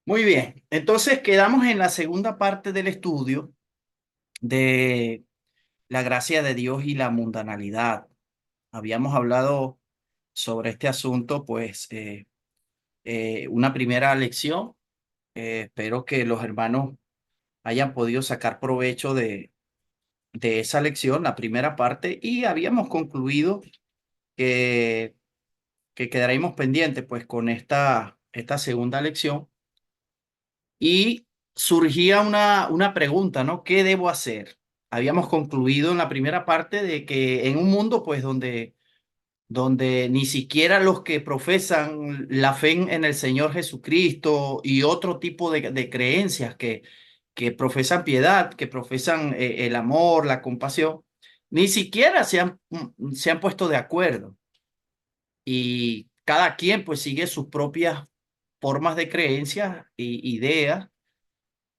Muy bien, entonces quedamos en la segunda parte del estudio de la gracia de Dios y la mundanalidad. Habíamos hablado sobre este asunto, pues, una primera lección. Espero que los hermanos hayan podido sacar provecho de esa lección, la primera parte, y habíamos concluido que, que quedaremos pendientes, pues, con esta segunda lección. Y surgía una pregunta, ¿no? ¿Qué debo hacer? Habíamos concluido en la primera parte de que en un mundo, pues, donde ni siquiera los que profesan la fe en el Señor Jesucristo y otro tipo de creencias que profesan piedad, que profesan el amor, la compasión, ni siquiera se han puesto de acuerdo. Y cada quien, pues, sigue sus propias formas de creencias e ideas.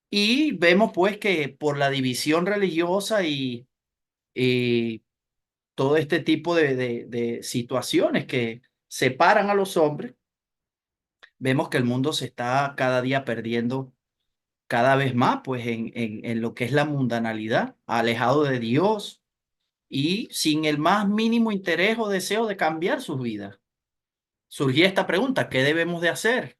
Y vemos pues que por la división religiosa y todo este tipo de situaciones que separan a los hombres, vemos que el mundo se está cada día perdiendo cada vez más pues en lo que es la mundanalidad, alejado de Dios y sin el más mínimo interés o deseo de cambiar sus vidas. Surgía esta pregunta, ¿qué debemos de hacer?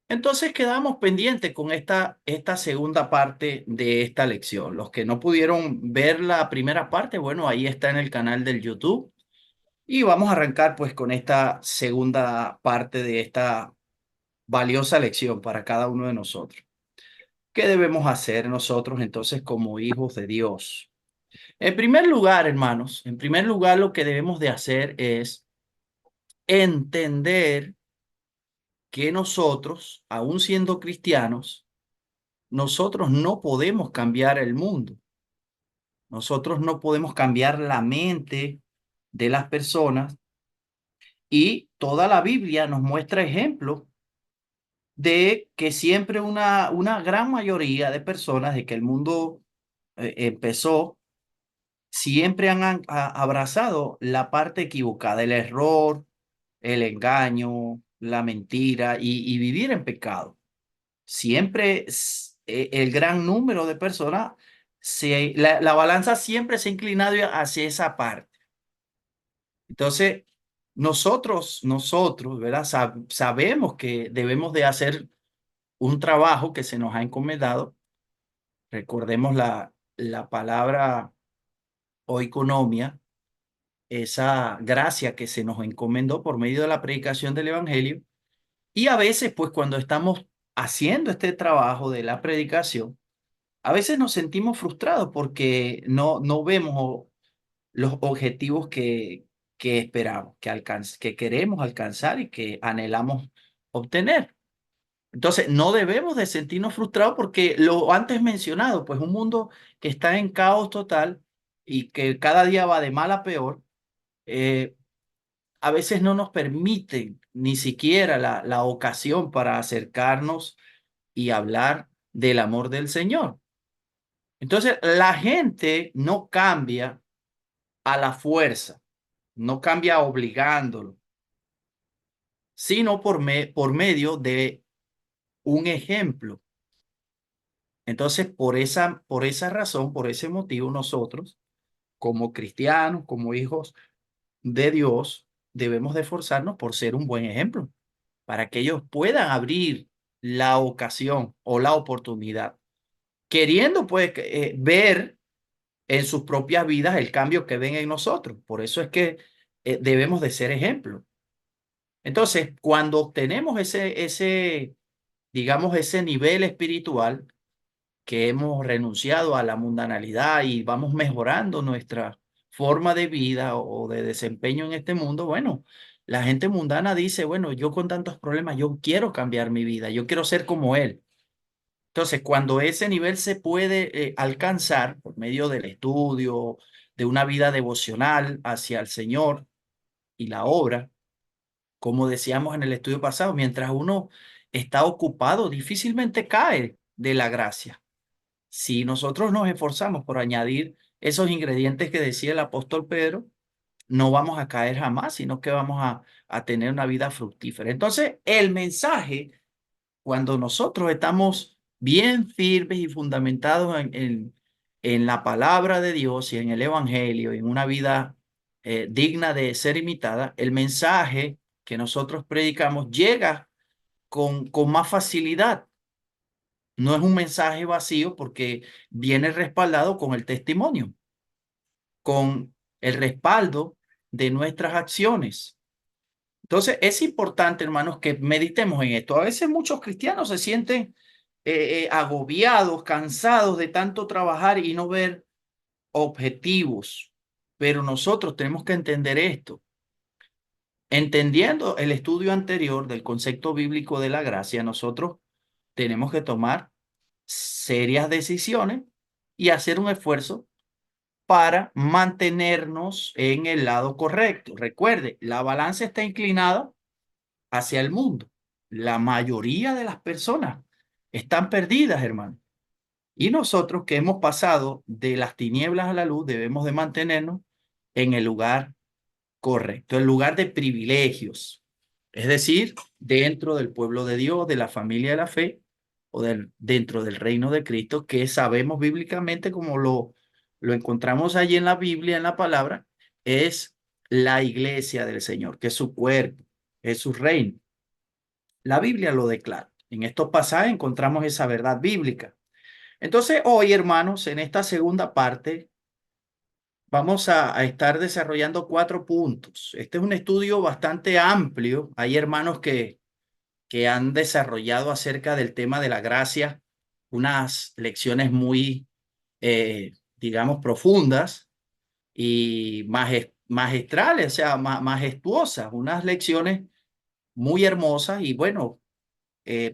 Entonces quedamos pendientes con esta segunda parte de esta lección. Los que no pudieron ver la primera parte, bueno, ahí está en el canal del YouTube. Y vamos a arrancar pues con esta segunda parte de esta valiosa lección para cada uno de nosotros. ¿Qué debemos hacer nosotros entonces como hijos de Dios? En primer lugar, hermanos, en primer lugar lo que debemos de hacer es entender que nosotros, aun siendo cristianos, nosotros no podemos cambiar el mundo. Nosotros no podemos cambiar la mente de las personas y toda la Biblia nos muestra ejemplos de que siempre una gran mayoría de personas de que el mundo empezó, siempre han abrazado la parte equivocada, el error, el engaño, la mentira y vivir en pecado. Siempre el gran número de personas, la balanza siempre se ha inclinado hacia esa parte. Entonces, nosotros, ¿verdad? Sabemos que debemos de hacer un trabajo que se nos ha encomendado. Recordemos la palabra oikonomia, esa gracia que se nos encomendó por medio de la predicación del Evangelio. Y a veces, pues cuando estamos haciendo este trabajo de la predicación, a veces nos sentimos frustrados porque no vemos los objetivos que esperamos, que queremos alcanzar y que anhelamos obtener. Entonces, no debemos de sentirnos frustrados porque lo antes mencionado, pues un mundo que está en caos total y que cada día va de mal a peor, eh, a veces no nos permiten ni siquiera la ocasión para acercarnos y hablar del amor del Señor. Entonces, la gente no cambia a la fuerza, no cambia obligándolo, sino por medio de un ejemplo. Entonces, por esa razón, por ese motivo, nosotros, como cristianos, como hijos de Dios, debemos de esforzarnos por ser un buen ejemplo, para que ellos puedan abrir la ocasión o la oportunidad, queriendo pues ver en sus propias vidas el cambio que ven en nosotros. Por eso es que debemos de ser ejemplo. Entonces, cuando obtenemos digamos, ese nivel espiritual, que hemos renunciado a la mundanalidad y vamos mejorando nuestra forma de vida o de desempeño en este mundo, bueno, la gente mundana dice, bueno, yo con tantos problemas, yo quiero cambiar mi vida, yo quiero ser como él. Entonces, cuando ese nivel se puede alcanzar por medio del estudio, de una vida devocional hacia el Señor y la obra, como decíamos en el estudio pasado, mientras uno está ocupado, difícilmente cae de la gracia. Si nosotros nos esforzamos por añadir esos ingredientes que decía el apóstol Pedro, no vamos a caer jamás, sino que vamos a tener una vida fructífera. Entonces, el mensaje cuando nosotros estamos bien firmes y fundamentados en la palabra de Dios y en el Evangelio, en una vida digna de ser imitada, el mensaje que nosotros predicamos llega con más facilidad. No es un mensaje vacío porque viene respaldado con el testimonio, con el respaldo de nuestras acciones. Entonces, es importante, hermanos, que meditemos en esto. A veces muchos cristianos se sienten agobiados, cansados de tanto trabajar y no ver objetivos, pero nosotros tenemos que entender esto. Entendiendo el estudio anterior del concepto bíblico de la gracia, nosotros tenemos que tomar serias decisiones y hacer un esfuerzo para mantenernos en el lado correcto. Recuerde, la balanza está inclinada hacia el mundo. La mayoría de las personas están perdidas, hermano. Y nosotros que hemos pasado de las tinieblas a la luz, debemos de mantenernos en el lugar correcto, el lugar de privilegios. Es decir, dentro del pueblo de Dios, de la familia de la fe, o dentro del reino de Cristo, que sabemos bíblicamente como lo encontramos allí en la Biblia, en la palabra, es la iglesia del Señor, que es su cuerpo, es su reino. La Biblia lo declara. En estos pasajes encontramos esa verdad bíblica. Entonces, hoy, hermanos, en esta segunda parte, vamos a estar desarrollando 4 puntos. Este es un estudio bastante amplio. Hay hermanos que han desarrollado acerca del tema de la gracia unas lecciones muy, digamos, profundas y magistrales, o sea, majestuosas, unas lecciones muy hermosas y bueno,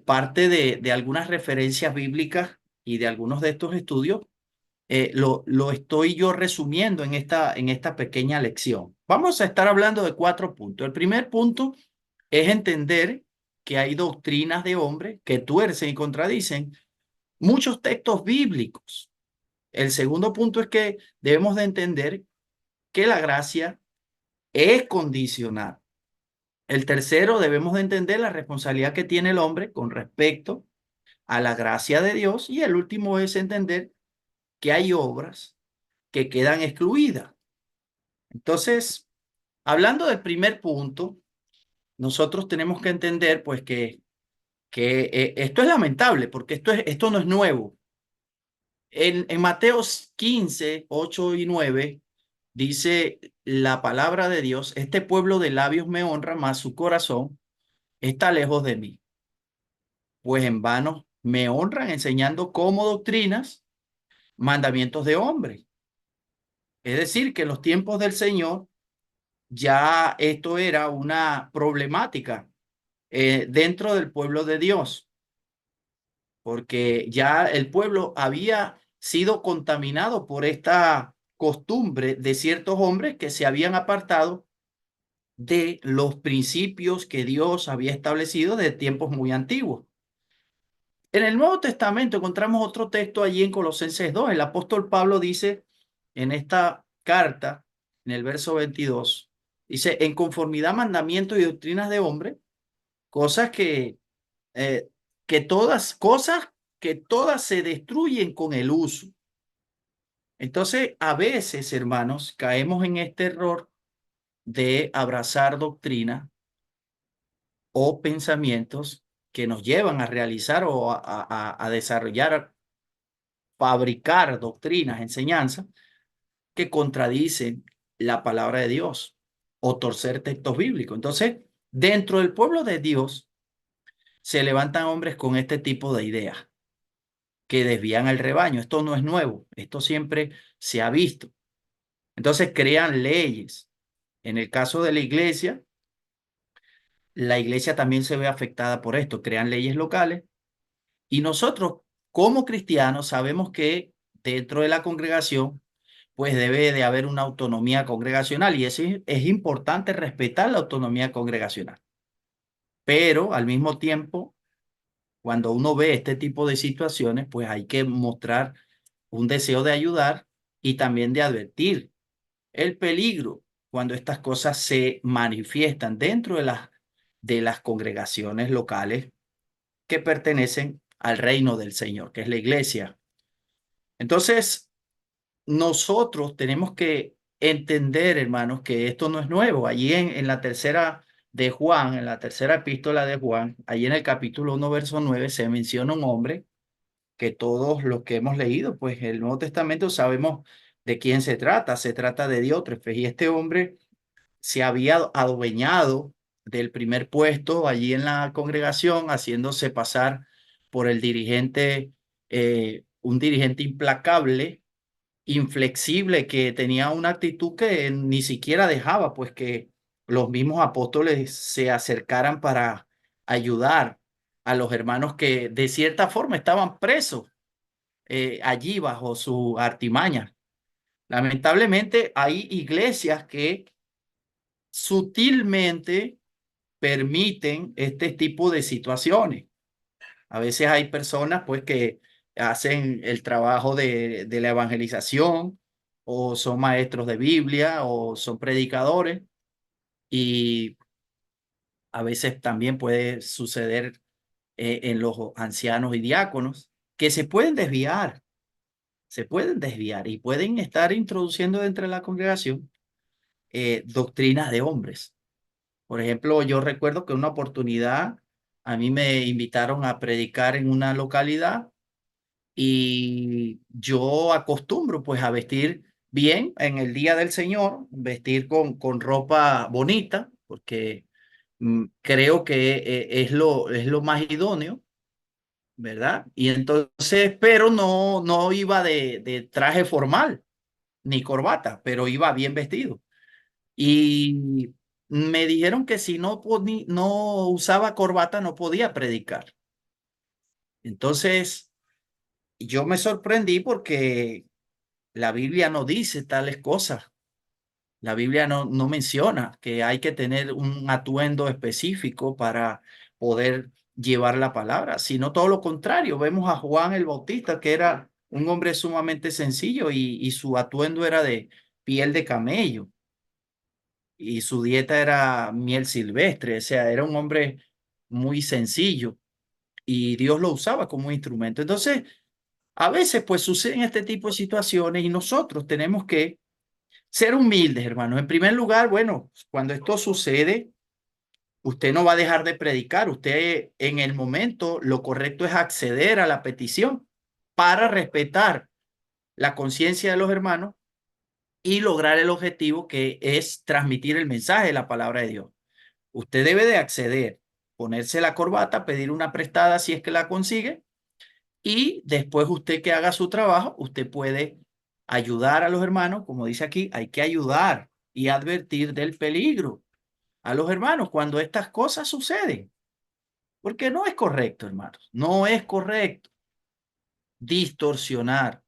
parte de algunas referencias bíblicas y de algunos de estos estudios, lo estoy yo resumiendo en esta pequeña lección. Vamos a estar hablando de 4 puntos. El primer punto es entender que hay doctrinas de hombres que tuercen y contradicen muchos textos bíblicos. El segundo punto es que debemos de entender que la gracia es condicional. El tercero, debemos de entender la responsabilidad que tiene el hombre con respecto a la gracia de Dios. Y el último es entender que hay obras que quedan excluidas. Entonces, hablando del primer punto, nosotros tenemos que entender pues que esto es lamentable porque esto no es nuevo. En Mateo 15, 8 y 9 dice la palabra de Dios, este pueblo de labios me honra, mas su corazón está lejos de mí. Pues en vano me honran enseñando como doctrinas mandamientos de hombres. Es decir, que en los tiempos del Señor ya esto era una problemática dentro del pueblo de Dios, porque ya el pueblo había sido contaminado por esta costumbre de ciertos hombres que se habían apartado de los principios que Dios había establecido de tiempos muy antiguos. En el Nuevo Testamento encontramos otro texto allí en Colosenses 2. El apóstol Pablo dice en esta carta, en el verso 22, dice, en conformidad a mandamientos y doctrinas de hombre, cosas eh, cosas que todas se destruyen con el uso. Entonces, a veces, hermanos, caemos en este error de abrazar doctrina o pensamientos que nos llevan a realizar o a desarrollar, fabricar doctrinas, enseñanzas que contradicen la palabra de Dios o torcer textos bíblicos. Entonces, dentro del pueblo de Dios se levantan hombres con este tipo de ideas que desvían al rebaño. Esto no es nuevo, esto siempre se ha visto. Entonces crean leyes. En el caso de la iglesia también se ve afectada por esto. Crean leyes locales y nosotros como cristianos sabemos que dentro de la congregación pues debe de haber una autonomía congregacional y es importante respetar la autonomía congregacional. Pero al mismo tiempo, cuando uno ve este tipo de situaciones, pues hay que mostrar un deseo de ayudar y también de advertir el peligro cuando estas cosas se manifiestan dentro de las congregaciones locales que pertenecen al reino del Señor, que es la iglesia. Entonces, nosotros tenemos que entender, hermanos, que esto no es nuevo. Allí en la tercera de Juan, en la tercera epístola de Juan, allí en el capítulo 1, verso 9, se menciona un hombre que todos los que hemos leído, pues el Nuevo Testamento sabemos de quién se trata. Se trata de Diótrefes. Y este hombre se había adueñado del primer puesto allí en la congregación, haciéndose pasar por el dirigente, un dirigente implacable, inflexible, que tenía una actitud que ni siquiera dejaba, pues que los mismos apóstoles se acercaran para ayudar a los hermanos que de cierta forma estaban presos allí bajo su artimaña. Lamentablemente hay iglesias que sutilmente permiten este tipo de situaciones. A veces hay personas pues que hacen el trabajo de la evangelización, o son maestros de Biblia, o son predicadores, y a veces también puede suceder en los ancianos y diáconos, que se pueden desviar y pueden estar introduciendo dentro de la congregación doctrinas de hombres. Por ejemplo, yo recuerdo que una oportunidad a mí me invitaron a predicar en una localidad, y yo acostumbro pues a vestir bien en el día del Señor, vestir con ropa bonita, porque creo que es lo más idóneo, ¿verdad? Y entonces, pero no iba de traje formal ni corbata, pero iba bien vestido. Y me dijeron que si no usaba corbata no podía predicar. Entonces, yo me sorprendí porque la Biblia no dice tales cosas. La Biblia no menciona que hay que tener un atuendo específico para poder llevar la palabra, sino todo lo contrario. Vemos a Juan el Bautista, que era un hombre sumamente sencillo, y su atuendo era de piel de camello, y su dieta era miel silvestre. O sea, era un hombre muy sencillo, y Dios lo usaba como instrumento. Entonces, a veces pues suceden este tipo de situaciones, y nosotros tenemos que ser humildes, hermanos. En primer lugar, bueno, cuando esto sucede, usted no va a dejar de predicar. Usted, en el momento, lo correcto es acceder a la petición para respetar la conciencia de los hermanos y lograr el objetivo, que es transmitir el mensaje de la palabra de Dios. Usted debe de acceder, ponerse la corbata, pedir una prestada si es que la consigue, y después usted que haga su trabajo, usted puede ayudar a los hermanos. Como dice aquí, hay que ayudar y advertir del peligro a los hermanos cuando estas cosas suceden, porque no es correcto, hermanos, no es correcto distorsionar.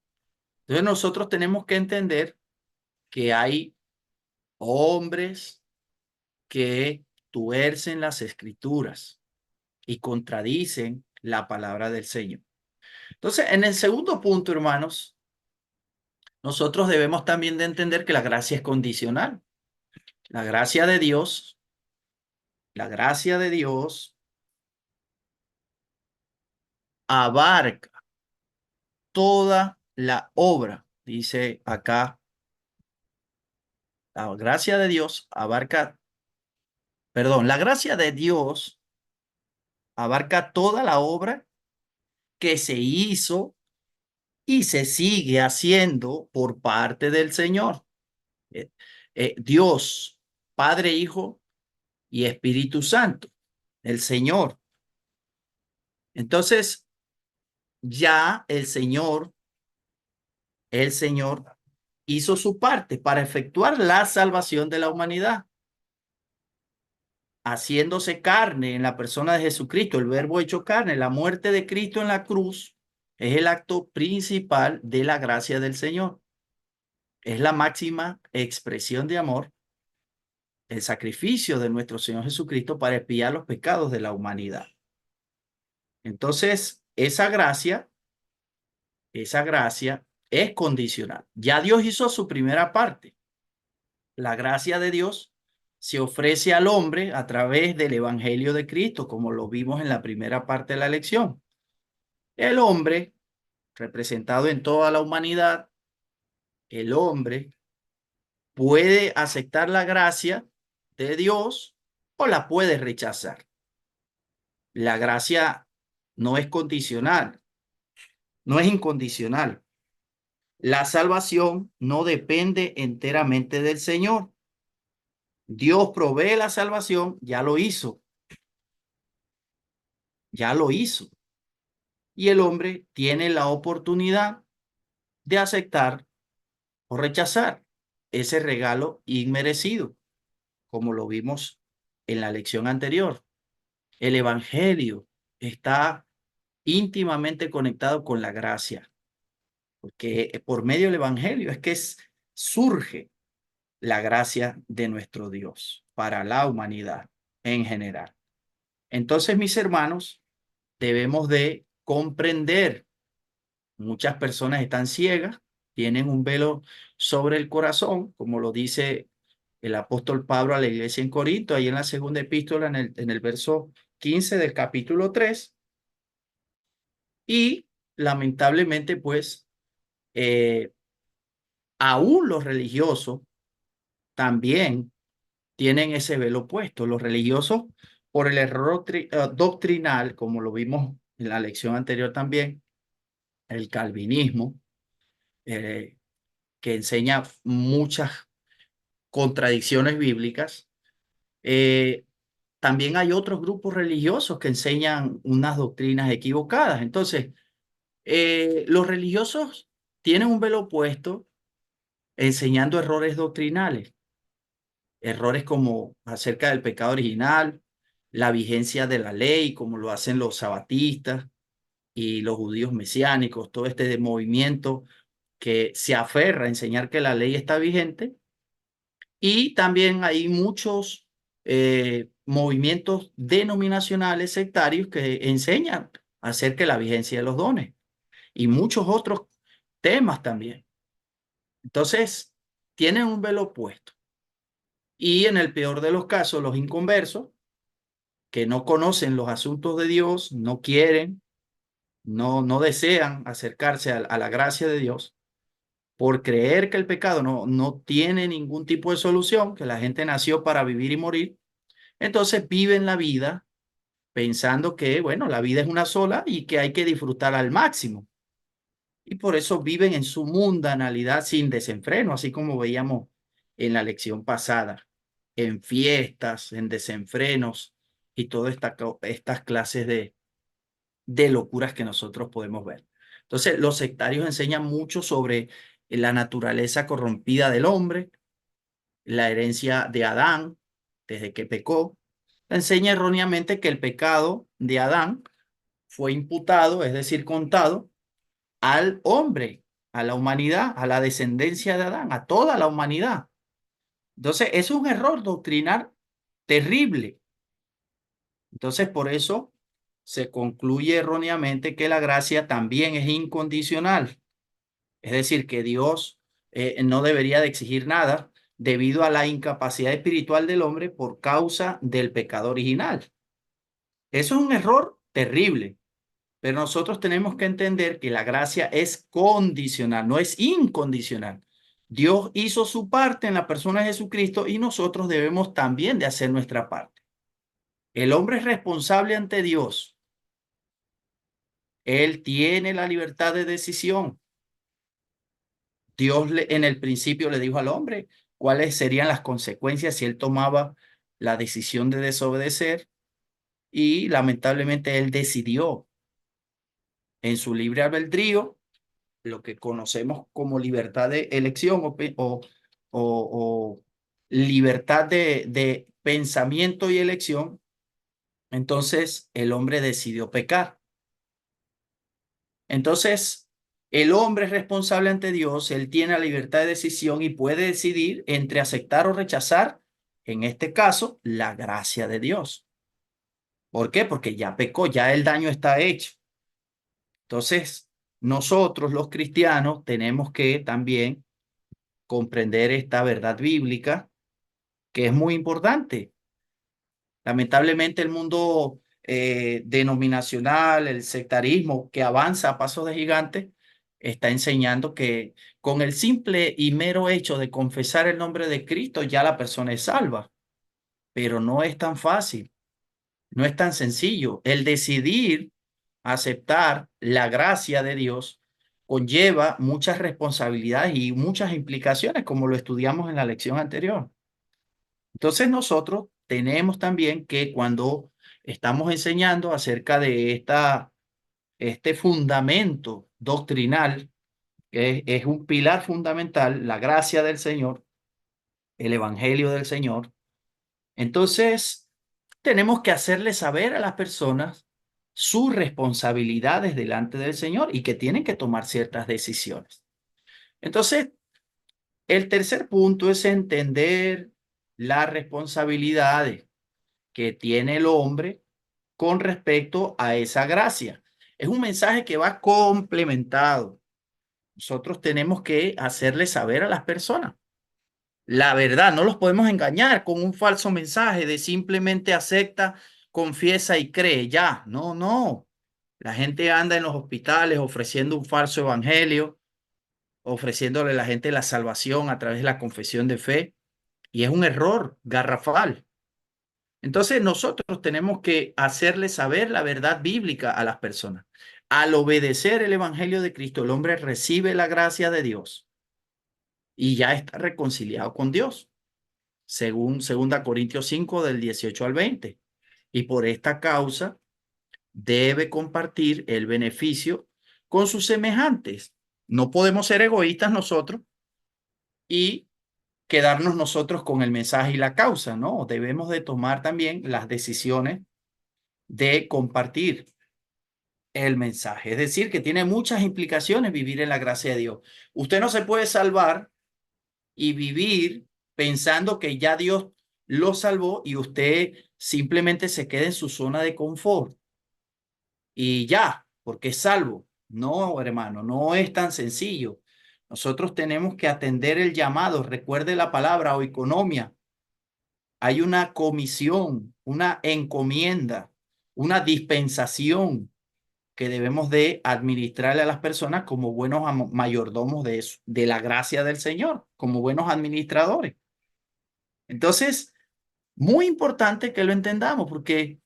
Entonces nosotros tenemos que entender que hay hombres que tuercen las escrituras y contradicen la palabra del Señor. Entonces, en el segundo punto, hermanos, nosotros debemos también de entender que la gracia es condicional. La gracia de Dios, la gracia de Dios abarca toda la obra. Dice acá, la gracia de Dios abarca, perdón, la gracia de Dios abarca toda la obra que se hizo y se sigue haciendo por parte del Señor. Eh, Dios, Padre, Hijo y Espíritu Santo, el Señor. Entonces, ya el Señor hizo su parte para efectuar la salvación de la humanidad, haciéndose carne en la persona de Jesucristo, el verbo hecho carne. La muerte de Cristo en la cruz es el acto principal de la gracia del Señor. Es la máxima expresión de amor, el sacrificio de nuestro Señor Jesucristo para expiar los pecados de la humanidad. Entonces, esa gracia es condicional. Ya Dios hizo su primera parte. La gracia de Dios se ofrece al hombre a través del Evangelio de Cristo, como lo vimos en la primera parte de la lección. El hombre, representado en toda la humanidad, el hombre puede aceptar la gracia de Dios o la puede rechazar. La gracia no es condicional, no es incondicional. La salvación no depende enteramente del Señor. Dios provee la salvación, ya lo hizo. Y el hombre tiene la oportunidad de aceptar o rechazar ese regalo inmerecido, como lo vimos en la lección anterior. El Evangelio está íntimamente conectado con la gracia, porque por medio del Evangelio es que surge la gracia de nuestro Dios para la humanidad en general. Entonces, mis hermanos, debemos de comprender. Muchas personas están ciegas, tienen un velo sobre el corazón, como lo dice el apóstol Pablo a la iglesia en Corinto, ahí en la segunda epístola, en el verso 15 del capítulo 3. Y lamentablemente, pues, eh, aún los religiosos también tienen ese velo puesto. Los religiosos, por el error doctrinal, como lo vimos en la lección anterior también, el calvinismo, eh, que enseña muchas contradicciones bíblicas. eh, También hay otros grupos religiosos que enseñan unas doctrinas equivocadas. Entonces, los religiosos tienen un velo puesto enseñando errores doctrinales, errores como acerca del pecado original, la vigencia de la ley, como lo hacen los sabatistas y los judíos mesiánicos, todo este movimiento que se aferra a enseñar que la ley está vigente. Y también hay muchos movimientos denominacionales sectarios que enseñan acerca de la vigencia de los dones y muchos otros temas también. Entonces, tienen un velo puesto. Y en el peor de los casos, los inconversos, que no conocen los asuntos de Dios, no quieren, no desean acercarse a la gracia de Dios, por creer que el pecado no tiene ningún tipo de solución, que la gente nació para vivir y morir. Entonces viven la vida pensando que, bueno, la vida es una sola y que hay que disfrutar al máximo. Y por eso viven en su mundanalidad sin desenfreno, así como veíamos en la lección pasada, en fiestas, en desenfrenos y todas estas clases de locuras que nosotros podemos ver. Entonces, los sectarios enseñan mucho sobre la naturaleza corrompida del hombre, la herencia de Adán desde que pecó. Enseña erróneamente que el pecado de Adán fue imputado, es decir, contado al hombre, a la humanidad, a la descendencia de Adán, a toda la humanidad. Entonces, es un error doctrinal terrible. Entonces, por eso se concluye erróneamente que la gracia también es incondicional. Es decir, que Dios no debería de exigir nada debido a la incapacidad espiritual del hombre por causa del pecado original. Eso es un error terrible, pero nosotros tenemos que entender que la gracia es condicional, no es incondicional. Dios hizo su parte en la persona de Jesucristo y nosotros debemos también de hacer nuestra parte. El hombre es responsable ante Dios. Él tiene la libertad de decisión. Dios en el principio le dijo al hombre cuáles serían las consecuencias si él tomaba la decisión de desobedecer y lamentablemente él decidió en su libre albedrío, lo que conocemos como libertad de elección o libertad de pensamiento y elección. Entonces el hombre decidió pecar. Entonces, el hombre es responsable ante Dios, él tiene la libertad de decisión y puede decidir entre aceptar o rechazar, en este caso, la gracia de Dios. ¿Por qué? Porque ya pecó, ya el daño está hecho. Entonces, nosotros los cristianos tenemos que también comprender esta verdad bíblica que es muy importante. Lamentablemente el mundo denominacional, el sectarismo que avanza a pasos de gigante, está enseñando que con el simple y mero hecho de confesar el nombre de Cristo ya la persona es salva, pero no es tan fácil, no es tan sencillo. El decidir aceptar la gracia de Dios conlleva muchas responsabilidades y muchas implicaciones, como lo estudiamos en la lección anterior. Entonces nosotros tenemos también que cuando estamos enseñando acerca de este fundamento doctrinal, que es un pilar fundamental, la gracia del Señor, el Evangelio del Señor, entonces tenemos que hacerle saber a las personas sus responsabilidades delante del Señor y que tienen que tomar ciertas decisiones. Entonces, el tercer punto es entender las responsabilidades que tiene el hombre con respecto a esa gracia. Es un mensaje que va complementado. Nosotros tenemos que hacerle saber a las personas la verdad, no los podemos engañar con un falso mensaje de simplemente acepta, confiesa y cree. Ya, no, no. La gente anda en los hospitales ofreciendo un falso evangelio, ofreciéndole a la gente la salvación a través de la confesión de fe, y es un error garrafal. Entonces nosotros tenemos que hacerle saber la verdad bíblica a las personas. Al obedecer el evangelio de Cristo, el hombre recibe la gracia de Dios y ya está reconciliado con Dios, según 2 Corintios 5 del 18 al 20. Y por esta causa debe compartir el beneficio con sus semejantes. No podemos ser egoístas nosotros y quedarnos nosotros con el mensaje y la causa, ¿no? Debemos de tomar también las decisiones de compartir el mensaje. Es decir, que tiene muchas implicaciones vivir en la gracia de Dios. Usted no se puede salvar y vivir pensando que ya Dios lo salvó y usted simplemente se queda en su zona de confort y ya, porque es salvo. No, hermano, no es tan sencillo. Nosotros tenemos que atender el llamado. Recuerde la palabra oikonomia. Hay una comisión, una encomienda, una dispensación que debemos de administrarle a las personas como buenos mayordomos de eso, de la gracia del Señor, como buenos administradores. Entonces, muy importante que lo entendamos porque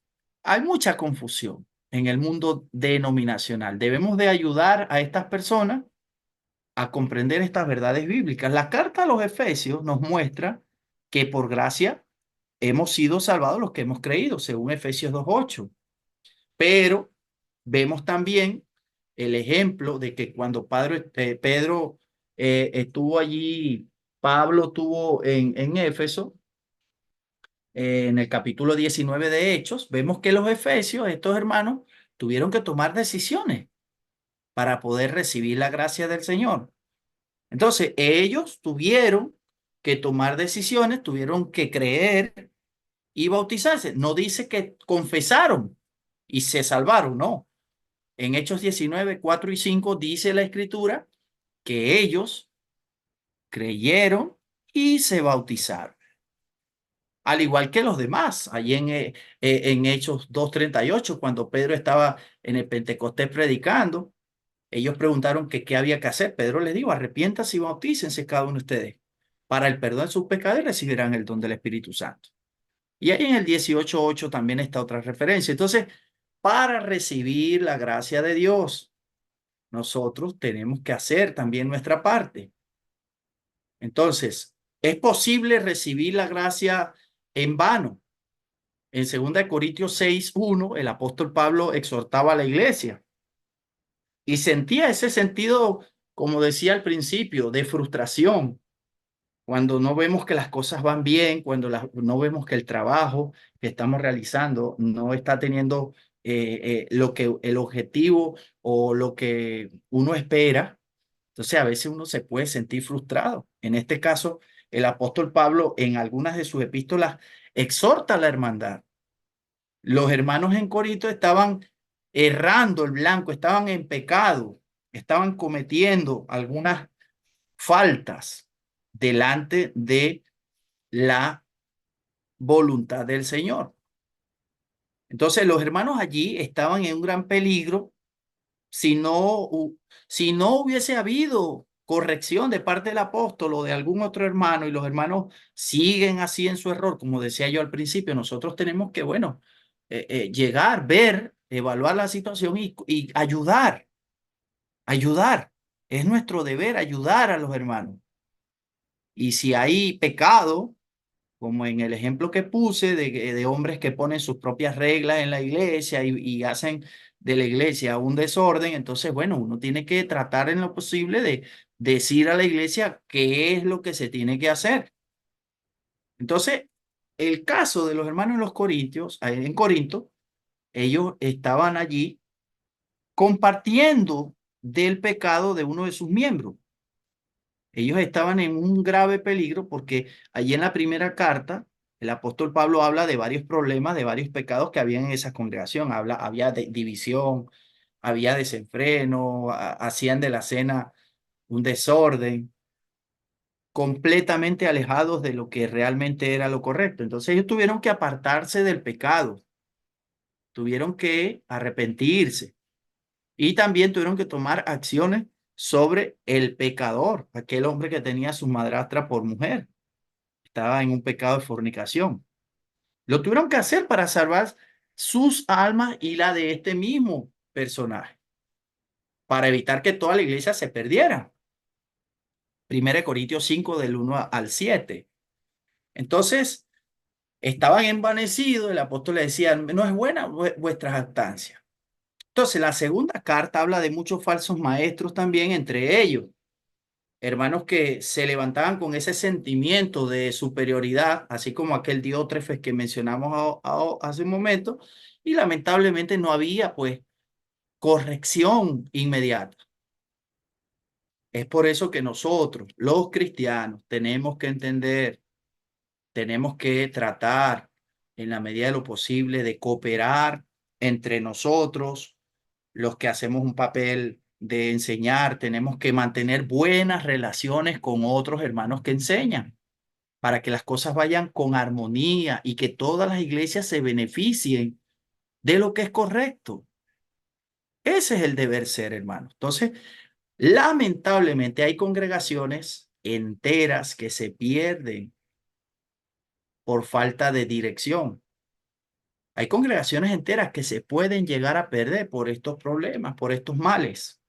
hay mucha confusión en el mundo denominacional. Debemos de ayudar a estas personas a comprender estas verdades bíblicas. La carta a los Efesios nos muestra que por gracia hemos sido salvados los que hemos creído, según Efesios 2:8. Pero vemos también el ejemplo de que cuando Pedro estuvo allí, Pablo estuvo en Éfeso, en el capítulo 19 de Hechos, vemos que los efesios, estos hermanos, tuvieron que tomar decisiones para poder recibir la gracia del Señor. Entonces, ellos tuvieron que tomar decisiones, tuvieron que creer y bautizarse. No dice que confesaron y se salvaron, no. En Hechos 19, 4 y 5 dice la Escritura que ellos creyeron y se bautizaron, al igual que los demás. Allí en Hechos 2:38, cuando Pedro estaba en el Pentecostés predicando, ellos preguntaron que qué había que hacer. Pedro les dijo, arrepiéntase y bautícense cada uno de ustedes para el perdón de sus pecados y recibirán el don del Espíritu Santo. Y ahí en el 18:8 también está otra referencia. Entonces, para recibir la gracia de Dios, nosotros tenemos que hacer también nuestra parte. Entonces, ¿es posible recibir la gracia en vano? En 2 Corintios 6:1, el apóstol Pablo exhortaba a la iglesia y sentía ese sentido, como decía al principio, de frustración, cuando no vemos que las cosas van bien, cuando no vemos que el trabajo que estamos realizando no está teniendo lo que el objetivo o lo que uno espera. Entonces, a veces uno se puede sentir frustrado. En este caso, el apóstol Pablo en algunas de sus epístolas exhorta a la hermandad. Los hermanos en Corinto estaban errando el blanco, estaban en pecado, estaban cometiendo algunas faltas delante de la voluntad del Señor. Entonces los hermanos allí estaban en un gran peligro si no, si no hubiese habido corrección de parte del apóstol o de algún otro hermano y los hermanos siguen así en su error, como decía yo al principio, nosotros tenemos que, bueno, llegar, ver, evaluar la situación y ayudar, ayudar. Es nuestro deber ayudar a los hermanos. Y si hay pecado, como en el ejemplo que puse de hombres que ponen sus propias reglas en la iglesia y hacen de la iglesia un desorden, entonces, bueno, uno tiene que tratar en lo posible de decir a la iglesia qué es lo que se tiene que hacer. Entonces, el caso de los hermanos en los Corintios, en Corinto, ellos estaban allí compartiendo del pecado de uno de sus miembros. Ellos estaban en un grave peligro porque allí en la primera carta, el apóstol Pablo habla de varios problemas, de varios pecados que había en esa congregación. Había división, había desenfreno, hacían de la cena un desorden, completamente alejados de lo que realmente era lo correcto. Entonces ellos tuvieron que apartarse del pecado, tuvieron que arrepentirse y también tuvieron que tomar acciones sobre el pecador, aquel hombre que tenía a su madrastra por mujer. Estaba en un pecado de fornicación. Lo tuvieron que hacer para salvar sus almas y la de este mismo personaje, para evitar que toda la iglesia se perdiera. 1 Corintios 5 del 1 al 7. Entonces, estaban envanecidos, el apóstol le decía, no es buena vuestra jactancia. Entonces, la segunda carta habla de muchos falsos maestros también, entre ellos hermanos que se levantaban con ese sentimiento de superioridad, así como aquel Diótrefes que mencionamos hace un momento, y lamentablemente no había pues corrección inmediata. Es por eso que nosotros, los cristianos, tenemos que entender, tenemos que tratar en la medida de lo posible de cooperar entre nosotros, los que hacemos un papel de enseñar, tenemos que mantener buenas relaciones con otros hermanos que enseñan para que las cosas vayan con armonía y que todas las iglesias se beneficien de lo que es correcto. Ese es el deber ser, hermano. Entonces, lamentablemente hay congregaciones enteras que se pierden por falta de dirección. Hay congregaciones enteras que se pueden llegar a perder por estos problemas, por estos males.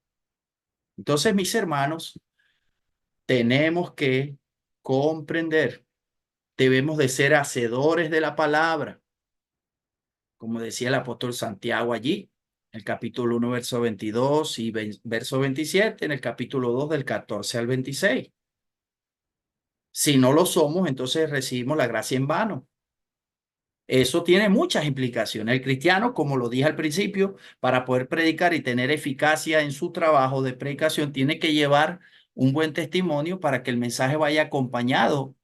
Entonces, mis hermanos, tenemos que comprender, debemos de ser hacedores de la palabra, como decía el apóstol Santiago allí, en el capítulo 1, verso 22 y verso 27, en el capítulo 2 del 14 al 26. Si no lo somos, entonces recibimos la gracia en vano. Eso tiene muchas implicaciones. El cristiano, como lo dije al principio, para poder predicar y tener eficacia en su trabajo de predicación, tiene que llevar un buen testimonio para que el mensaje vaya acompañado,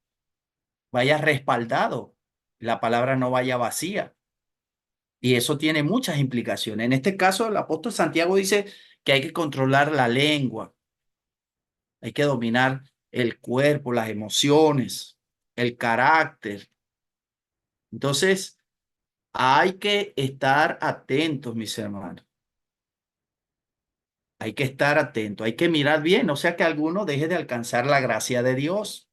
vaya respaldado, la palabra no vaya vacía. Y eso tiene muchas implicaciones. En este caso, el apóstol Santiago dice que hay que controlar la lengua, hay que dominar el cuerpo, las emociones, el carácter. Entonces, hay que estar atentos, mis hermanos. Hay que estar atentos, hay que mirar bien, no sea que alguno deje de alcanzar la gracia de Dios,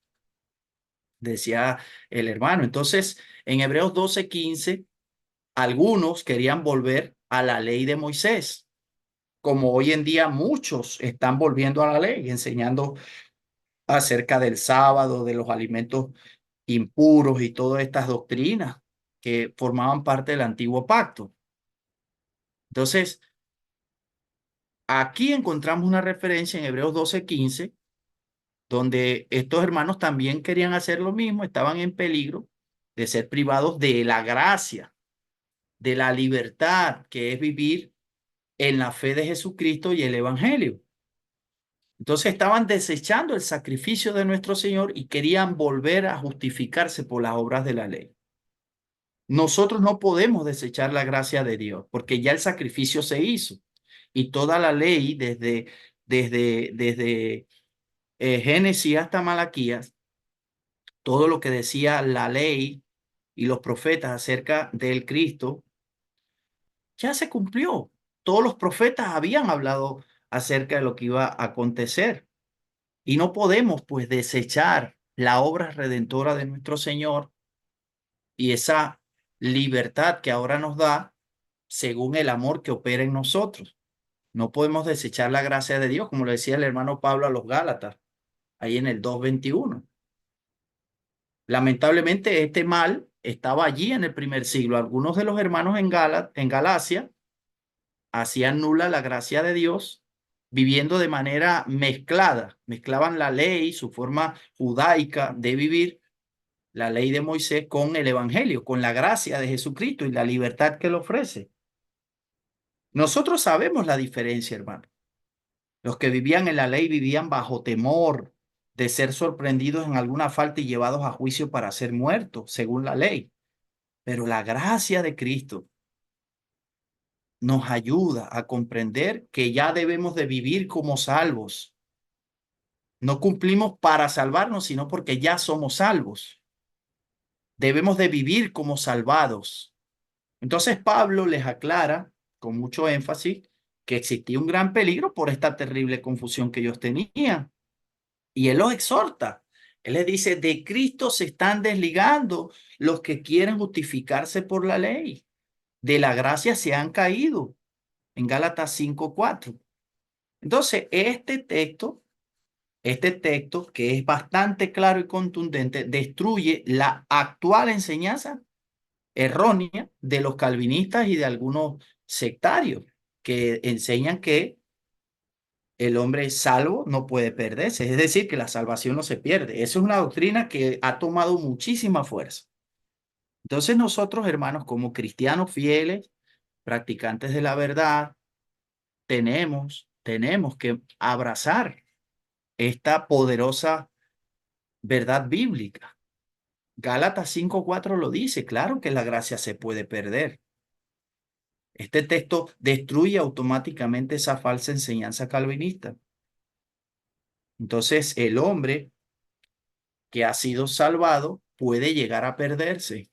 decía el hermano. Entonces, en Hebreos 12:15, algunos querían volver a la ley de Moisés, como hoy en día muchos están volviendo a la ley, enseñando acerca del sábado, de los alimentos impuros y todas estas doctrinas que formaban parte del antiguo pacto. Entonces, aquí encontramos una referencia en Hebreos 12:15, donde estos hermanos también querían hacer lo mismo, estaban en peligro de ser privados de la gracia, de la libertad, que es vivir en la fe de Jesucristo y el Evangelio. Entonces estaban desechando el sacrificio de nuestro Señor y querían volver a justificarse por las obras de la ley. Nosotros no podemos desechar la gracia de Dios porque ya el sacrificio se hizo y toda la ley desde Génesis hasta Malaquías, todo lo que decía la ley y los profetas acerca del Cristo, ya se cumplió. Todos los profetas habían hablado acerca de lo que iba a acontecer. Y no podemos pues desechar la obra redentora de nuestro Señor y esa libertad que ahora nos da según el amor que opera en nosotros. No podemos desechar la gracia de Dios, como le decía el hermano Pablo a los Gálatas, ahí en el 2:21. Lamentablemente este mal estaba allí en el primer siglo. Algunos de los hermanos en Galacia hacían nula la gracia de Dios, viviendo de manera mezclada. Mezclaban la ley, su forma judaica de vivir, la ley de Moisés, con el evangelio, con la gracia de Jesucristo y la libertad que él ofrece. Nosotros sabemos la diferencia, hermano. Los que vivían en la ley vivían bajo temor de ser sorprendidos en alguna falta y llevados a juicio para ser muertos, según la ley. Pero la gracia de Cristo nos ayuda a comprender que ya debemos de vivir como salvos. No cumplimos para salvarnos, sino porque ya somos salvos. Debemos de vivir como salvados. Entonces Pablo les aclara con mucho énfasis que existía un gran peligro por esta terrible confusión que ellos tenían. Y él los exhorta. Él les dice, de Cristo se están desligando los que quieren justificarse por la ley. De la gracia se han caído. En Gálatas 5:4. Entonces, este texto, que es bastante claro y contundente, destruye la actual enseñanza errónea de los calvinistas y de algunos sectarios que enseñan que el hombre salvo no puede perderse, es decir, que la salvación no se pierde. Esa es una doctrina que ha tomado muchísima fuerza. Entonces nosotros, hermanos, como cristianos fieles, practicantes de la verdad, tenemos que abrazar esta poderosa verdad bíblica. Gálatas 5:4 lo dice, claro que la gracia se puede perder. Este texto destruye automáticamente esa falsa enseñanza calvinista. Entonces, el hombre que ha sido salvado puede llegar a perderse.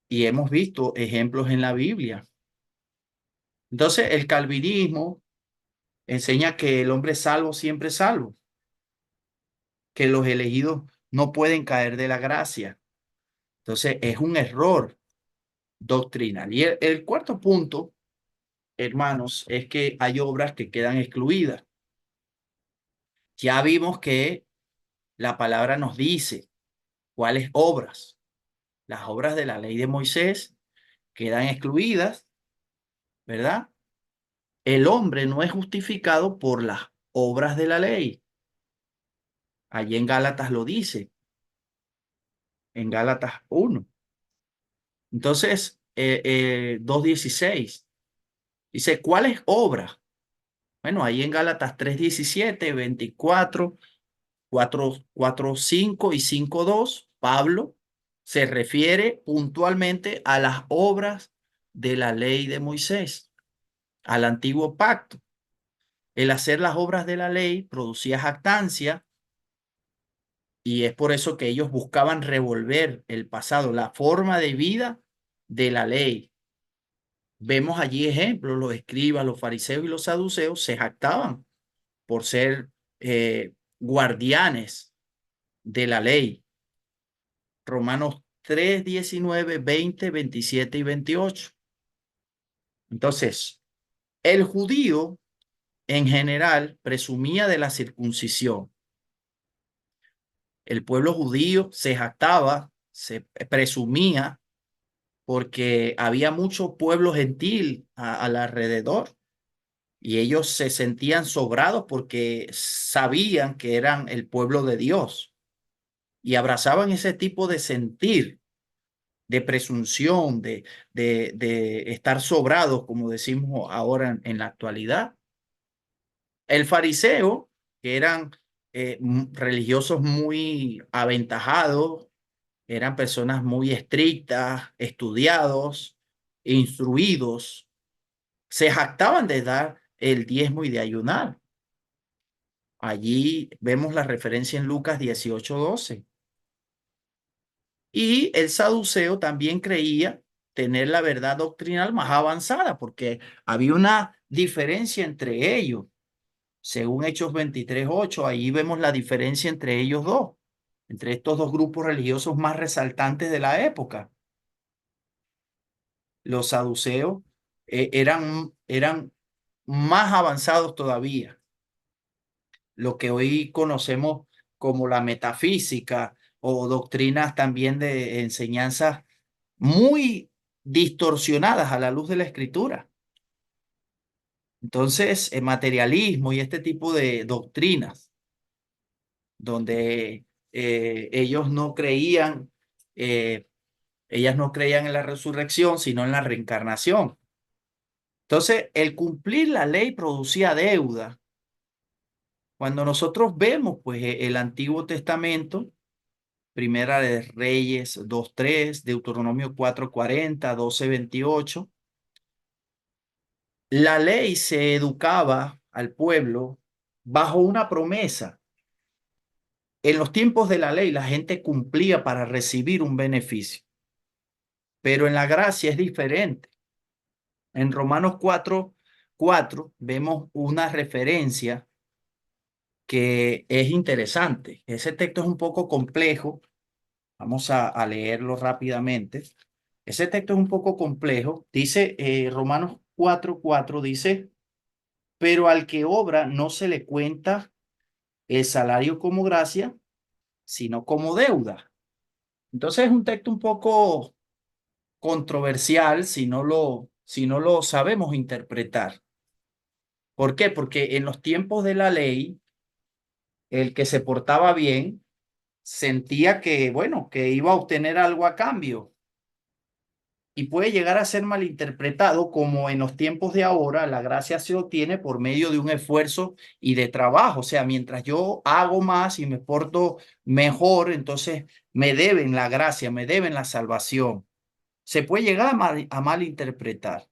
Y hemos visto ejemplos en la Biblia. Entonces, el calvinismo enseña que el hombre salvo siempre es salvo, que los elegidos no pueden caer de la gracia. Entonces, es un error doctrinal. Y el cuarto punto, hermanos, es que hay obras que quedan excluidas. Ya vimos que la palabra nos dice cuáles obras. Las obras de la ley de Moisés quedan excluidas, ¿verdad? El hombre no es justificado por las obras de la ley. Allí en Gálatas lo dice, en Gálatas 1. Entonces, 2:16 dice, ¿cuáles obras? Bueno, ahí en Gálatas 3:17, 24, 4:5 y 5:2, Pablo se refiere puntualmente a las obras de la ley de Moisés, al antiguo pacto. El hacer las obras de la ley producía jactancia y es por eso que ellos buscaban revolver el pasado, la forma de vida de la ley. Vemos allí ejemplos, los escribas, los fariseos y los saduceos se jactaban por ser guardianes de la ley. Romanos 3:19, 20, 27 y 28. Entonces, el judío en general presumía de la circuncisión. El pueblo judío se jactaba, se presumía, porque había mucho pueblo gentil al alrededor y ellos se sentían sobrados porque sabían que eran el pueblo de Dios y abrazaban ese tipo de sentir, de presunción, de estar sobrados, como decimos ahora en la actualidad. El fariseo, que eran religiosos muy aventajados, eran personas muy estrictas, estudiados, instruidos, se jactaban de dar el diezmo y de ayunar. Allí vemos la referencia en Lucas 18:12. Y el saduceo también creía tener la verdad doctrinal más avanzada, porque había una diferencia entre ellos. Según Hechos 23:8, ahí vemos la diferencia entre ellos dos, entre estos dos grupos religiosos más resaltantes de la época. Los saduceos eran más avanzados todavía, lo que hoy conocemos como la metafísica o doctrinas también de enseñanzas muy distorsionadas a la luz de la escritura. Entonces, el materialismo y este tipo de doctrinas, donde ellos no creían, eh, ellas no creían en la resurrección, sino en la reencarnación. Entonces, el cumplir la ley producía deuda. Cuando nosotros vemos, pues, el Antiguo Testamento, Primera de Reyes 2:3, Deuteronomio 4:40, 12:28, la ley se educaba al pueblo bajo una promesa. En los tiempos de la ley, la gente cumplía para recibir un beneficio, pero en la gracia es diferente. En Romanos 4:4 vemos una referencia que es interesante. Ese texto es un poco complejo. Vamos a leerlo rápidamente. Ese texto es un poco complejo. Dice Romanos 4:4, dice, pero al que obra no se le cuenta el salario como gracia, sino como deuda. Entonces es un texto un poco controversial si no lo sabemos interpretar. ¿Por qué? Porque en los tiempos de la ley, el que se portaba bien sentía que, bueno, que iba a obtener algo a cambio y puede llegar a ser malinterpretado como en los tiempos de ahora la gracia se obtiene por medio de un esfuerzo y de trabajo. O sea, mientras yo hago más y me porto mejor, entonces me deben la gracia, me deben la salvación. Se puede llegar a malinterpretar,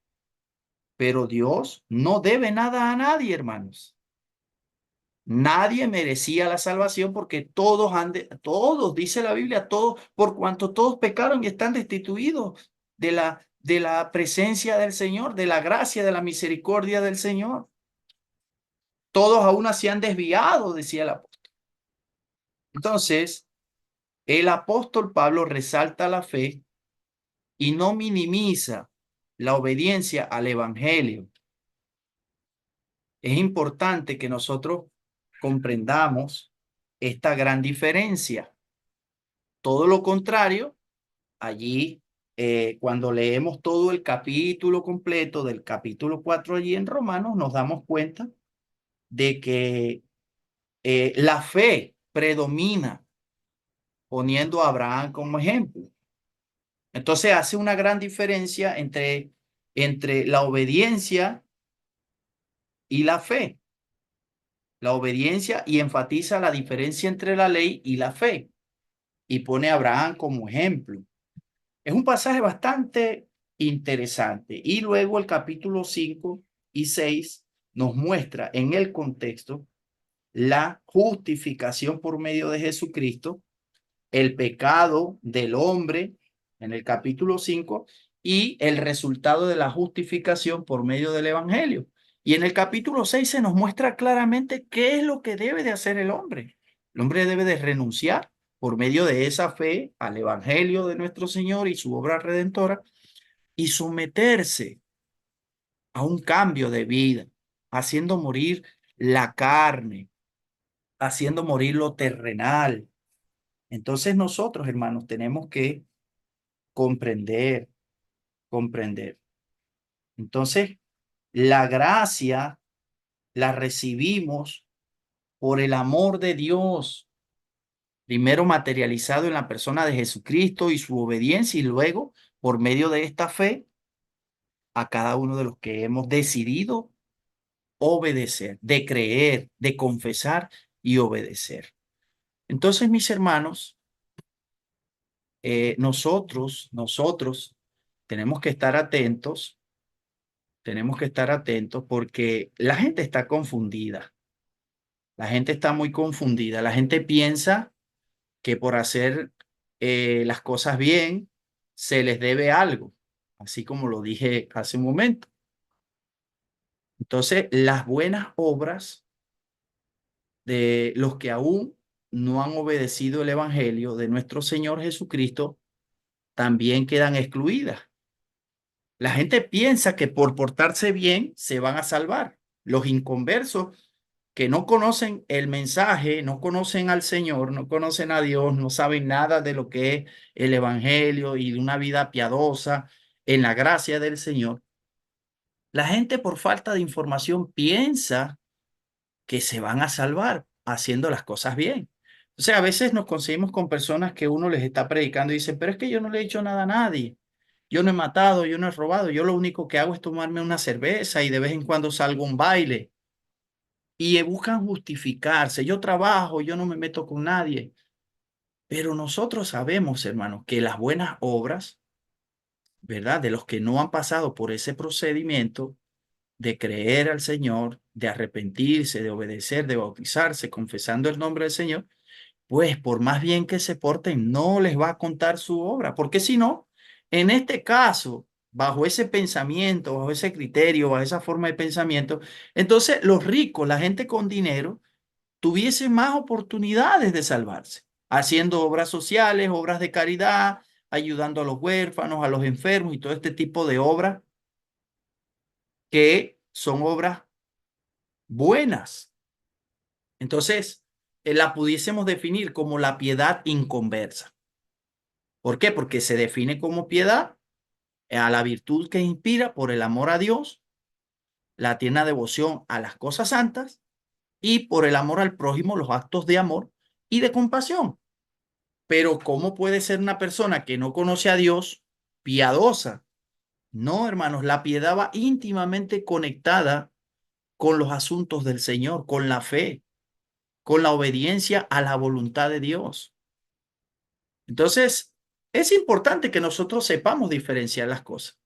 pero Dios no debe nada a nadie, hermanos. Nadie merecía la salvación porque todos, dice la Biblia, todos, por cuanto todos pecaron y están destituidos de la presencia del Señor, de la gracia, de la misericordia del Señor. Todos aún se han desviado, decía el apóstol. Entonces, el apóstol Pablo resalta la fe y no minimiza la obediencia al evangelio. Es importante que nosotros comprendamos esta gran diferencia. Todo lo contrario, allí, cuando leemos todo el capítulo completo del capítulo 4 allí en Romanos, nos damos cuenta de que la fe predomina poniendo a Abraham como ejemplo. Entonces hace una gran diferencia entre la obediencia y la fe. La obediencia y enfatiza la diferencia entre la ley y la fe y pone a Abraham como ejemplo. Es un pasaje bastante interesante. Y luego el capítulo 5 y 6 nos muestra en el contexto la justificación por medio de Jesucristo, el pecado del hombre en el capítulo 5 y el resultado de la justificación por medio del evangelio. Y en el capítulo 6 se nos muestra claramente qué es lo que debe de hacer el hombre. El hombre debe de renunciar por medio de esa fe al evangelio de nuestro Señor y su obra redentora y someterse a un cambio de vida, haciendo morir la carne, haciendo morir lo terrenal. Entonces nosotros, hermanos, tenemos que comprender, comprender. Entonces, la gracia la recibimos por el amor de Dios, primero materializado en la persona de Jesucristo y su obediencia, y luego, por medio de esta fe, a cada uno de los que hemos decidido obedecer, de creer, de confesar y obedecer. Entonces, mis hermanos, nosotros tenemos que estar atentos porque la gente está confundida. La gente está muy confundida. La gente piensa que por hacer las cosas bien, se les debe algo, así como lo dije hace un momento. Entonces, las buenas obras de los que aún no han obedecido el Evangelio de nuestro Señor Jesucristo también quedan excluidas. La gente piensa que por portarse bien se van a salvar. Los inconversos que no conocen el mensaje, no conocen al Señor, no conocen a Dios, no saben nada de lo que es el Evangelio y de una vida piadosa en la gracia del Señor. La gente por falta de información piensa que se van a salvar haciendo las cosas bien. O sea, a veces nos conseguimos con personas que uno les está predicando y dicen, pero es que yo no le he hecho nada a nadie. Yo no he matado, yo no he robado, yo lo único que hago es tomarme una cerveza y de vez en cuando salgo a un baile. Y buscan justificarse. Yo trabajo, yo no me meto con nadie. Pero nosotros sabemos, hermanos, que las buenas obras, ¿verdad? De los que no han pasado por ese procedimiento de creer al Señor, de arrepentirse, de obedecer, de bautizarse, confesando el nombre del Señor, pues por más bien que se porten, no les va a contar su obra, porque si no, en este caso, bajo ese pensamiento, bajo ese criterio, bajo esa forma de pensamiento, entonces los ricos, la gente con dinero, tuviesen más oportunidades de salvarse, haciendo obras sociales, obras de caridad, ayudando a los huérfanos, a los enfermos y todo este tipo de obras que son obras buenas. Entonces, la pudiésemos definir como la piedad inconversa. ¿Por qué? Porque se define como piedad a la virtud que inspira por el amor a Dios, la tierna devoción a las cosas santas y por el amor al prójimo, los actos de amor y de compasión. Pero ¿cómo puede ser una persona que no conoce a Dios piadosa? No, hermanos, la piedad va íntimamente conectada con los asuntos del Señor, con la fe, con la obediencia a la voluntad de Dios. Entonces, es importante que nosotros sepamos diferenciar las cosas.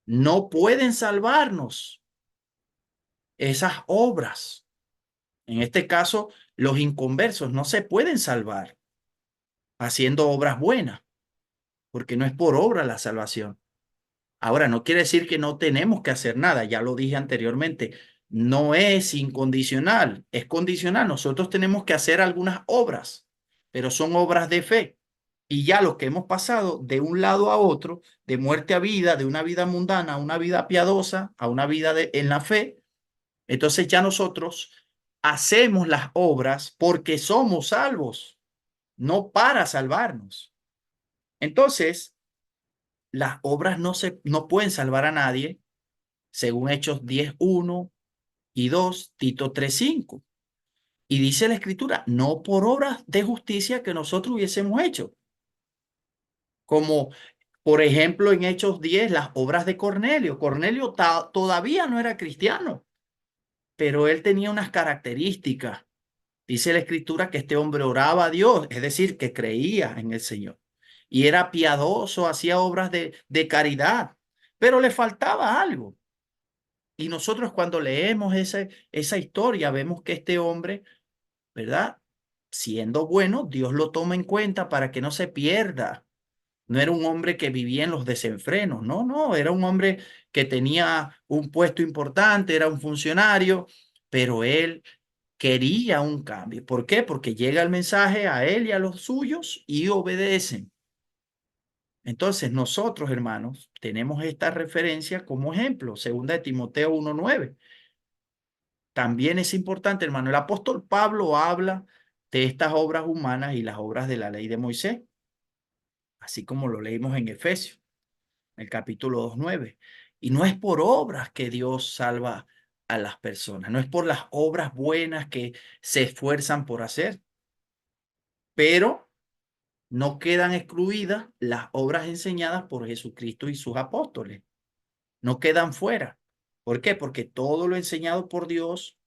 No pueden salvarnos esas obras. En este caso, los inconversos no se pueden salvar haciendo obras buenas, porque no es por obra la salvación. Ahora, no quiere decir que no tenemos que hacer nada, ya lo dije anteriormente, no es incondicional, es condicional. Nosotros tenemos que hacer algunas obras, pero son obras de fe. Y ya los que hemos pasado de un lado a otro, de muerte a vida, de una vida mundana a una vida piadosa, a una vida en la fe, entonces ya nosotros hacemos las obras porque somos salvos, no para salvarnos. Entonces, las obras no pueden salvar a nadie, según Hechos 10:1 y 2, Tito 3:5. Y dice la Escritura, no por obras de justicia que nosotros hubiésemos hecho, como por ejemplo en Hechos 10, las obras de Cornelio. Cornelio todavía no era cristiano, pero él tenía unas características. Dice la Escritura que este hombre oraba a Dios, es decir, que creía en el Señor. Y era piadoso, hacía obras de caridad, pero le faltaba algo. Y nosotros cuando leemos esa historia, vemos que este hombre, ¿verdad? Siendo bueno, Dios lo toma en cuenta para que no se pierda. No era un hombre que vivía en los desenfrenos, no, no, era un hombre que tenía un puesto importante, era un funcionario, pero él quería un cambio. ¿Por qué? Porque llega el mensaje a él y a los suyos y obedecen. Entonces nosotros, hermanos, tenemos esta referencia como ejemplo, segunda de Timoteo 1:9. También es importante, hermano, el apóstol Pablo habla de estas obras humanas y las obras de la ley de Moisés, así como lo leímos en Efesios, el capítulo 2:9. Y no es por obras que Dios salva a las personas, no es por las obras buenas que se esfuerzan por hacer, pero no quedan excluidas las obras enseñadas por Jesucristo y sus apóstoles, no quedan fuera. ¿Por qué? Porque todo lo enseñado por Dios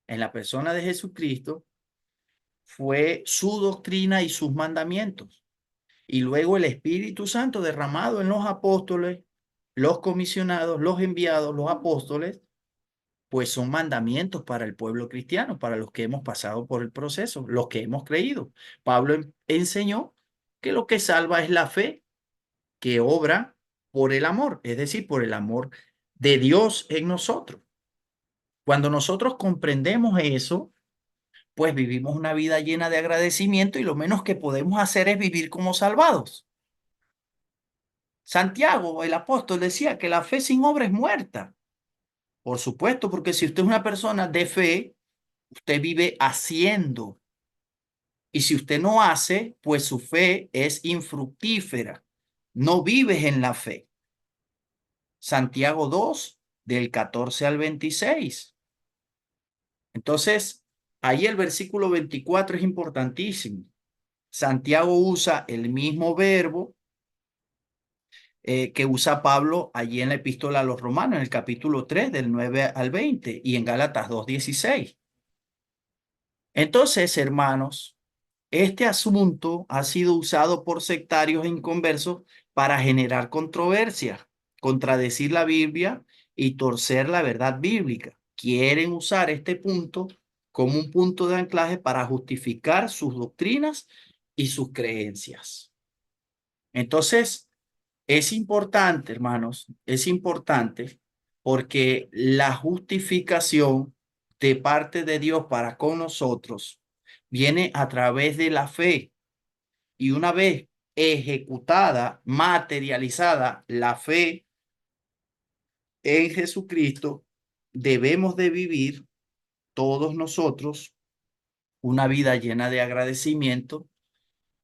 en la persona de Jesucristo fue su doctrina y sus mandamientos. Y luego el Espíritu Santo derramado en los apóstoles, los comisionados, los enviados, los apóstoles, pues son mandamientos para el pueblo cristiano, para los que hemos pasado por el proceso, los que hemos creído. Pablo enseñó que lo que salva es la fe que obra por el amor, es decir, por el amor de Dios en nosotros. Cuando nosotros comprendemos eso, pues vivimos una vida llena de agradecimiento y lo menos que podemos hacer es vivir como salvados. Santiago, el apóstol, decía que la fe sin obra es muerta. Por supuesto, porque si usted es una persona de fe, usted vive haciendo. Y si usted no hace, pues su fe es infructífera. No vives en la fe. Santiago 2 del 14 al 26. Entonces, ahí el versículo 24 es importantísimo. Santiago usa el mismo verbo que usa Pablo allí en la epístola a los Romanos, en el capítulo 3 del 9 al 20 y en Gálatas 2:16. Entonces, hermanos, este asunto ha sido usado por sectarios e inconversos para generar controversia, contradecir la Biblia y torcer la verdad bíblica. Quieren usar este punto como un punto de anclaje para justificar sus doctrinas y sus creencias. Entonces, es importante, hermanos, es importante porque la justificación de parte de Dios para con nosotros viene a través de la fe. Y una vez ejecutada, materializada la fe en Jesucristo, debemos de vivir todos nosotros una vida llena de agradecimiento,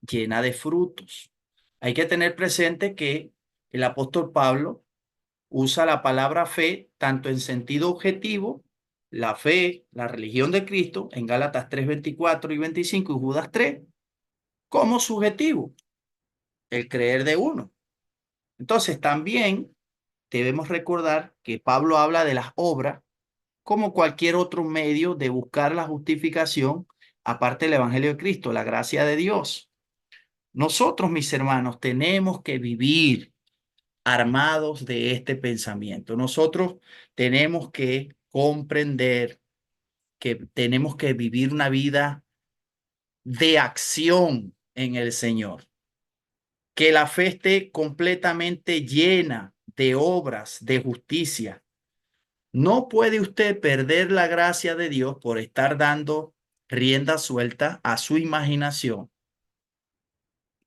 llena de frutos. Hay que tener presente que el apóstol Pablo usa la palabra fe tanto en sentido objetivo, la fe, la religión de Cristo, en Gálatas 3:24 y 25 y Judas 3, como subjetivo, el creer de uno. Entonces también debemos recordar que Pablo habla de las obras como cualquier otro medio de buscar la justificación, aparte del Evangelio de Cristo, la gracia de Dios. Nosotros, mis hermanos, tenemos que vivir armados de este pensamiento. Nosotros tenemos que comprender que tenemos que vivir una vida de acción en el Señor, que la fe esté completamente llena de obras de justicia. No puede usted perder la gracia de Dios por estar dando rienda suelta a su imaginación.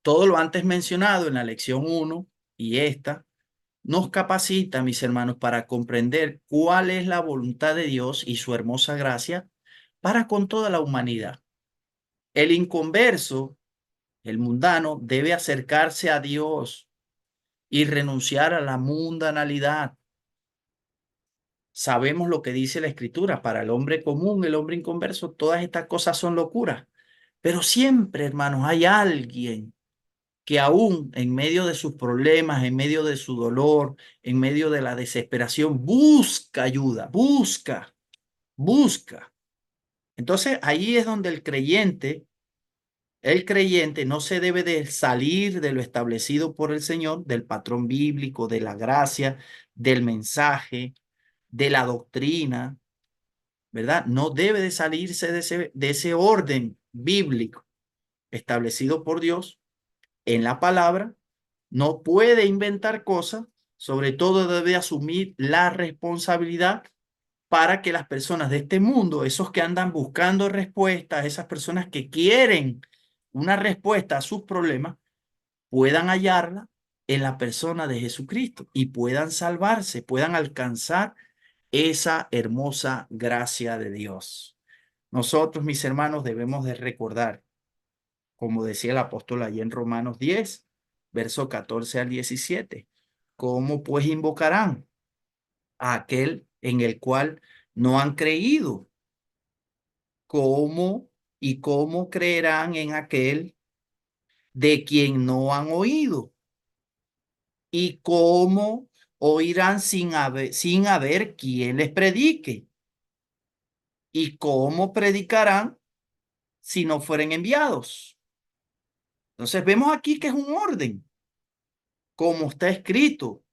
Todo lo antes mencionado en la lección 1 y esta nos capacita, mis hermanos, para comprender cuál es la voluntad de Dios y su hermosa gracia para con toda la humanidad. El inconverso, el mundano, debe acercarse a Dios y renunciar a la mundanalidad. Sabemos lo que dice la Escritura. Para el hombre común, el hombre inconverso, todas estas cosas son locuras. Pero siempre, hermanos, hay alguien que aún en medio de sus problemas, en medio de su dolor, en medio de la desesperación, busca ayuda, busca. Entonces ahí es donde el creyente no se debe de salir de lo establecido por el Señor, del patrón bíblico, de la gracia, del mensaje, de la doctrina, ¿verdad? No debe de salirse de ese orden bíblico establecido por Dios en la palabra. No puede inventar cosas, sobre todo debe asumir la responsabilidad para que las personas de este mundo, esos que andan buscando respuestas, esas personas que quieren una respuesta a sus problemas, puedan hallarla en la persona de Jesucristo y puedan salvarse, puedan alcanzar esa hermosa gracia de Dios. Nosotros, mis hermanos, debemos de recordar, como decía el apóstol allí en Romanos 10, verso 14 al 17, ¿cómo pues invocarán a aquel en el cual no han creído? ¿Cómo y cómo creerán en aquel de quien no han oído? ¿Y cómo oirán sin haber quien les predique? ¿Y cómo predicarán si no fueren enviados? Entonces vemos aquí que es un orden, como está escrito.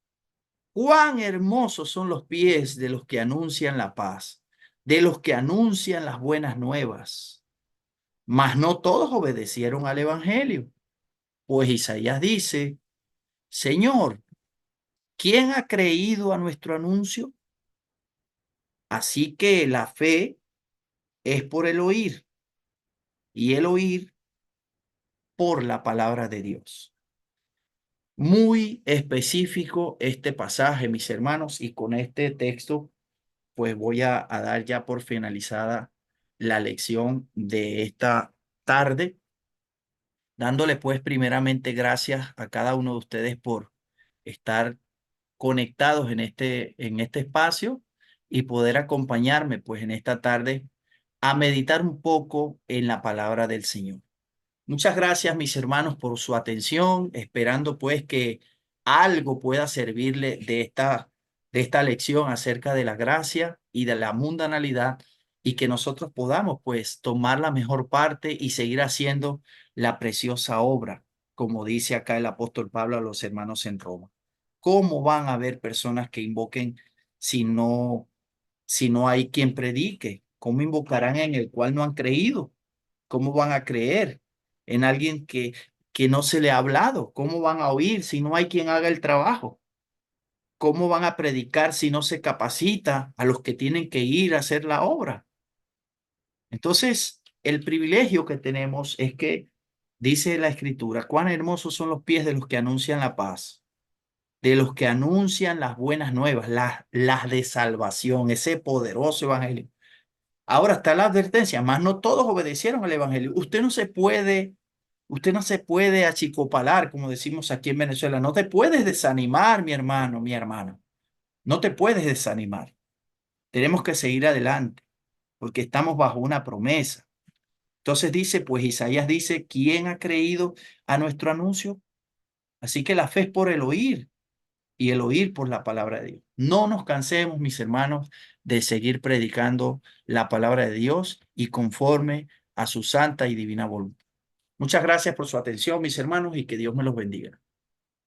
Cuán hermosos son los pies de los que anuncian la paz, de los que anuncian las buenas nuevas. Mas no todos obedecieron al evangelio. Pues Isaías dice, Señor, ¿quién ha creído a nuestro anuncio? Así que la fe es por el oír y el oír por la palabra de Dios. Muy específico este pasaje, mis hermanos, y con este texto, pues voy a dar ya por finalizada la lección de esta tarde, dándole pues primeramente gracias a cada uno de ustedes por estar conectados en este espacio y poder acompañarme pues en esta tarde a meditar un poco en la palabra del Señor. Muchas gracias, mis hermanos, por su atención, esperando pues que algo pueda servirle de esta lección acerca de la gracia y de la mundanalidad y que nosotros podamos pues tomar la mejor parte y seguir haciendo la preciosa obra, como dice acá el apóstol Pablo a los hermanos en Roma. ¿Cómo van a haber personas que invoquen si si no hay quien predique? ¿Cómo invocarán en el cual no han creído? ¿Cómo van a creer en alguien que no se le ha hablado? ¿Cómo van a oír si no hay quien haga el trabajo? ¿Cómo van a predicar si no se capacita a los que tienen que ir a hacer la obra? Entonces, el privilegio que tenemos es que, dice la Escritura, cuán hermosos son los pies de los que anuncian la paz, de los que anuncian las buenas nuevas, las de salvación, ese poderoso evangelio. Ahora está la advertencia, más no todos obedecieron al evangelio. Usted no se puede achicopalar, como decimos aquí en Venezuela. No te puedes desanimar, mi hermano, mi hermana. No te puedes desanimar. Tenemos que seguir adelante porque estamos bajo una promesa. Entonces dice, pues Isaías dice, ¿quién ha creído a nuestro anuncio? Así que la fe es por el oír y el oír por la palabra de Dios. No nos cansemos, mis hermanos, de seguir predicando la palabra de Dios y conforme a su santa y divina voluntad. Muchas gracias por su atención, mis hermanos, y que Dios me los bendiga.